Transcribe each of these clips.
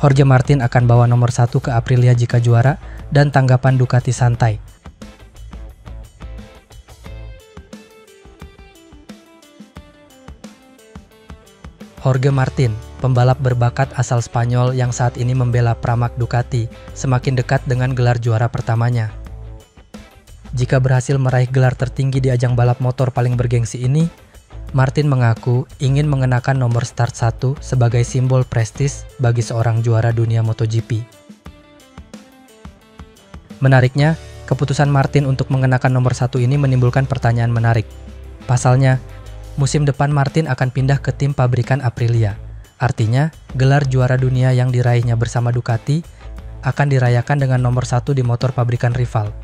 Jorge Martin akan bawa nomor 1 ke Aprilia jika juara, dan tanggapan Ducati santai. Jorge Martin, pembalap berbakat asal Spanyol yang saat ini membela Pramac Ducati, semakin dekat dengan gelar juara pertamanya. Jika berhasil meraih gelar tertinggi di ajang balap motor paling bergengsi ini, Martin mengaku ingin mengenakan nomor start 1 sebagai simbol prestis bagi seorang juara dunia MotoGP. Menariknya, keputusan Martin untuk mengenakan nomor 1 ini menimbulkan pertanyaan menarik. Pasalnya, musim depan Martin akan pindah ke tim pabrikan Aprilia. Artinya, gelar juara dunia yang diraihnya bersama Ducati akan dirayakan dengan nomor 1 di motor pabrikan rival.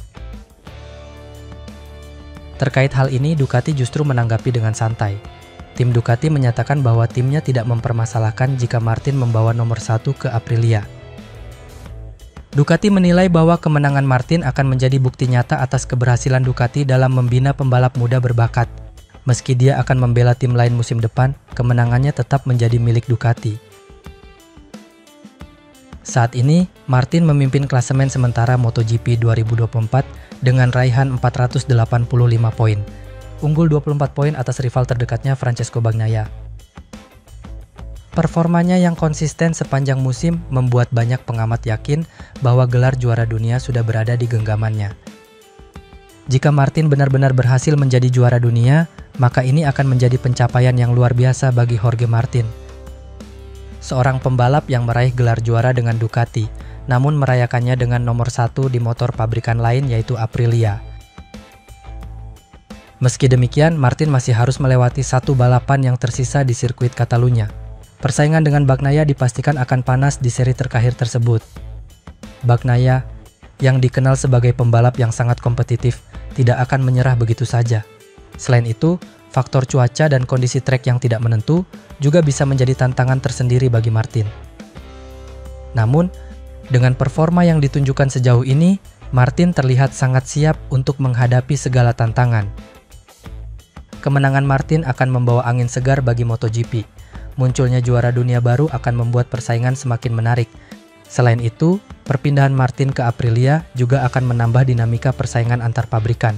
Terkait hal ini, Ducati justru menanggapi dengan santai. Tim Ducati menyatakan bahwa timnya tidak mempermasalahkan jika Martin membawa nomor 1 ke Aprilia. Ducati menilai bahwa kemenangan Martin akan menjadi bukti nyata atas keberhasilan Ducati dalam membina pembalap muda berbakat. Meski dia akan membela tim lain musim depan, kemenangannya tetap menjadi milik Ducati. Saat ini, Martin memimpin klasemen sementara MotoGP 2024 dengan raihan 485 poin, unggul 24 poin atas rival terdekatnya Francesco Bagnaia. Performanya yang konsisten sepanjang musim membuat banyak pengamat yakin bahwa gelar juara dunia sudah berada di genggamannya. Jika Martin benar-benar berhasil menjadi juara dunia, maka ini akan menjadi pencapaian yang luar biasa bagi Jorge Martin. Seorang pembalap yang meraih gelar juara dengan Ducati, namun merayakannya dengan nomor 1 di motor pabrikan lain yaitu Aprilia. Meski demikian, Martin masih harus melewati satu balapan yang tersisa di sirkuit Catalunya. Persaingan dengan Bagnaia dipastikan akan panas di seri terakhir tersebut. Bagnaia, yang dikenal sebagai pembalap yang sangat kompetitif, tidak akan menyerah begitu saja. Selain itu, faktor cuaca dan kondisi trek yang tidak menentu juga bisa menjadi tantangan tersendiri bagi Martin. Namun, dengan performa yang ditunjukkan sejauh ini, Martin terlihat sangat siap untuk menghadapi segala tantangan. Kemenangan Martin akan membawa angin segar bagi MotoGP. Munculnya juara dunia baru akan membuat persaingan semakin menarik. Selain itu, perpindahan Martin ke Aprilia juga akan menambah dinamika persaingan antar pabrikan.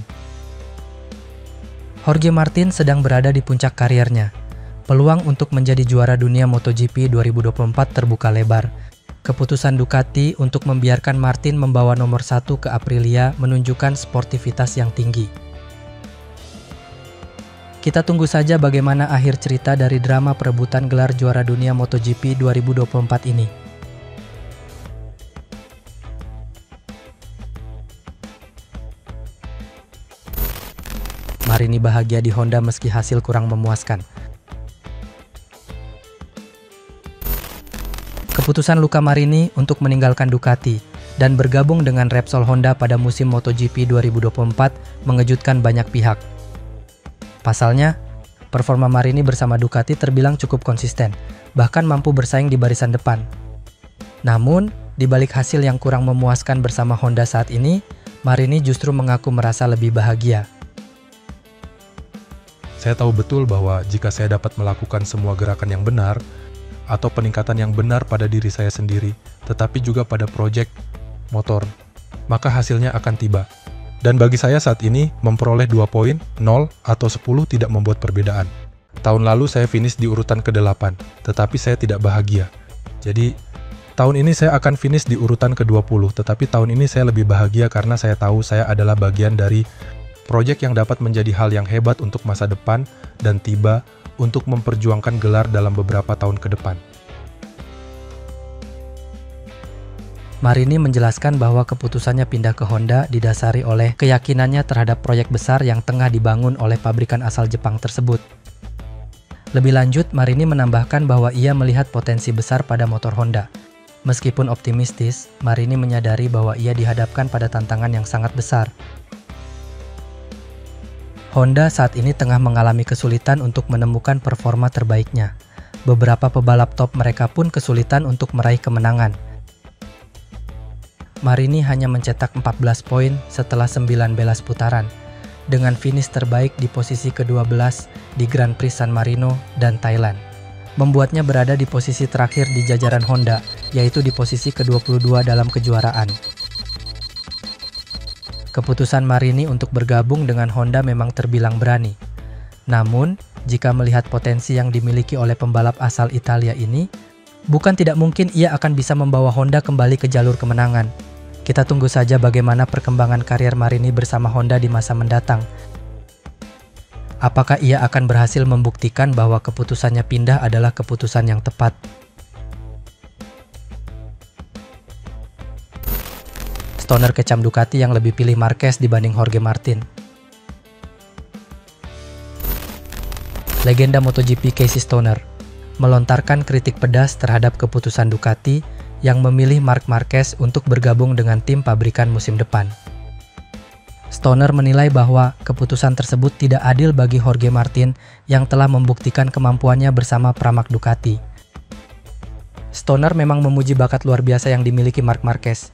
Jorge Martin sedang berada di puncak karirnya. Peluang untuk menjadi juara dunia MotoGP 2024 terbuka lebar. Keputusan Ducati untuk membiarkan Martin membawa nomor 1 ke Aprilia menunjukkan sportivitas yang tinggi. Kita tunggu saja bagaimana akhir cerita dari drama perebutan gelar juara dunia MotoGP 2024 ini. Marini bahagia di Honda meski hasil kurang memuaskan. Keputusan Luca Marini untuk meninggalkan Ducati dan bergabung dengan Repsol Honda pada musim MotoGP 2024 mengejutkan banyak pihak. Pasalnya, performa Marini bersama Ducati terbilang cukup konsisten, bahkan mampu bersaing di barisan depan. Namun, di balik hasil yang kurang memuaskan bersama Honda saat ini, Marini justru mengaku merasa lebih bahagia. Saya tahu betul bahwa jika saya dapat melakukan semua gerakan yang benar, atau peningkatan yang benar pada diri saya sendiri, tetapi juga pada proyek motor, maka hasilnya akan tiba. Dan bagi saya saat ini, memperoleh 2 poin, 0, atau 10 tidak membuat perbedaan. Tahun lalu saya finish di urutan ke-8, tetapi saya tidak bahagia. Jadi, tahun ini saya akan finish di urutan ke-20, tetapi tahun ini saya lebih bahagia karena saya tahu saya adalah bagian dari proyek yang dapat menjadi hal yang hebat untuk masa depan dan tiba untuk memperjuangkan gelar dalam beberapa tahun ke depan. Marini menjelaskan bahwa keputusannya pindah ke Honda didasari oleh keyakinannya terhadap proyek besar yang tengah dibangun oleh pabrikan asal Jepang tersebut. Lebih lanjut, Marini menambahkan bahwa ia melihat potensi besar pada motor Honda. Meskipun optimistis, Marini menyadari bahwa ia dihadapkan pada tantangan yang sangat besar. Honda saat ini tengah mengalami kesulitan untuk menemukan performa terbaiknya. Beberapa pebalap top mereka pun kesulitan untuk meraih kemenangan. Marini hanya mencetak 14 poin setelah 19 putaran, dengan finish terbaik di posisi ke-12 di Grand Prix San Marino dan Thailand. membuatnya berada di posisi terakhir di jajaran Honda, yaitu di posisi ke-22 dalam kejuaraan. Keputusan Marini untuk bergabung dengan Honda memang terbilang berani. Namun, jika melihat potensi yang dimiliki oleh pembalap asal Italia ini, bukan tidak mungkin ia akan bisa membawa Honda kembali ke jalur kemenangan. Kita tunggu saja bagaimana perkembangan karier Marini bersama Honda di masa mendatang. Apakah ia akan berhasil membuktikan bahwa keputusannya pindah adalah keputusan yang tepat? Stoner kecam Ducati yang lebih pilih Marquez dibanding Jorge Martin. Legenda MotoGP Casey Stoner melontarkan kritik pedas terhadap keputusan Ducati yang memilih Marc Marquez untuk bergabung dengan tim pabrikan musim depan. Stoner menilai bahwa keputusan tersebut tidak adil bagi Jorge Martin yang telah membuktikan kemampuannya bersama Pramac Ducati. Stoner memang memuji bakat luar biasa yang dimiliki Marc Marquez,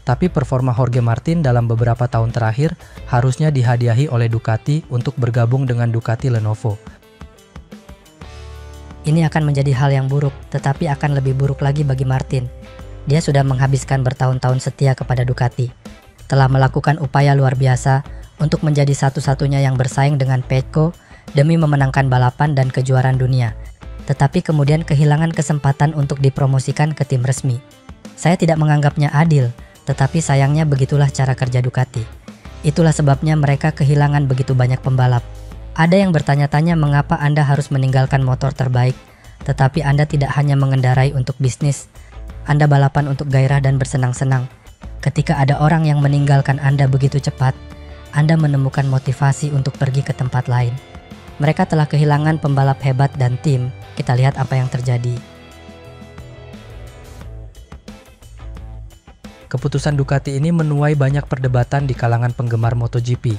tapi performa Jorge Martin dalam beberapa tahun terakhir harusnya dihadiahi oleh Ducati untuk bergabung dengan Ducati Lenovo. Ini akan menjadi hal yang buruk, tetapi akan lebih buruk lagi bagi Martin. Dia sudah menghabiskan bertahun-tahun setia kepada Ducati, telah melakukan upaya luar biasa untuk menjadi satu-satunya yang bersaing dengan Pecco demi memenangkan balapan dan kejuaraan dunia, tetapi kemudian kehilangan kesempatan untuk dipromosikan ke tim resmi. Saya tidak menganggapnya adil, tetapi sayangnya begitulah cara kerja Ducati. Itulah sebabnya mereka kehilangan begitu banyak pembalap. Ada yang bertanya-tanya mengapa Anda harus meninggalkan motor terbaik, tetapi Anda tidak hanya mengendarai untuk bisnis, Anda balapan untuk gairah dan bersenang-senang. Ketika ada orang yang meninggalkan Anda begitu cepat, Anda menemukan motivasi untuk pergi ke tempat lain. Mereka telah kehilangan pembalap hebat dan tim. Kita lihat apa yang terjadi. Keputusan Ducati ini menuai banyak perdebatan di kalangan penggemar MotoGP.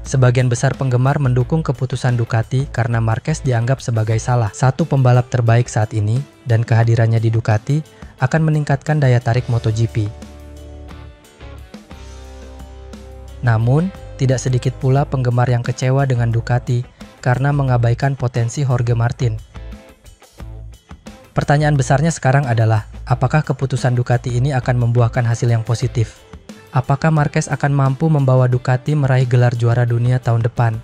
Sebagian besar penggemar mendukung keputusan Ducati karena Marquez dianggap sebagai salah satu pembalap terbaik saat ini dan kehadirannya di Ducati akan meningkatkan daya tarik MotoGP. Namun, tidak sedikit pula penggemar yang kecewa dengan Ducati karena mengabaikan potensi Jorge Martin. Pertanyaan besarnya sekarang adalah, apakah keputusan Ducati ini akan membuahkan hasil yang positif? Apakah Marquez akan mampu membawa Ducati meraih gelar juara dunia tahun depan?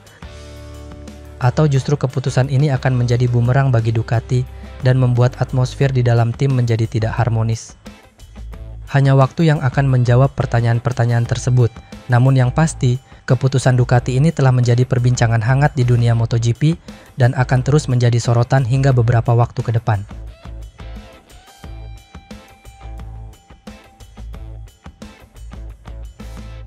Atau justru keputusan ini akan menjadi bumerang bagi Ducati dan membuat atmosfer di dalam tim menjadi tidak harmonis? Hanya waktu yang akan menjawab pertanyaan-pertanyaan tersebut. Namun yang pasti, keputusan Ducati ini telah menjadi perbincangan hangat di dunia MotoGP dan akan terus menjadi sorotan hingga beberapa waktu ke depan.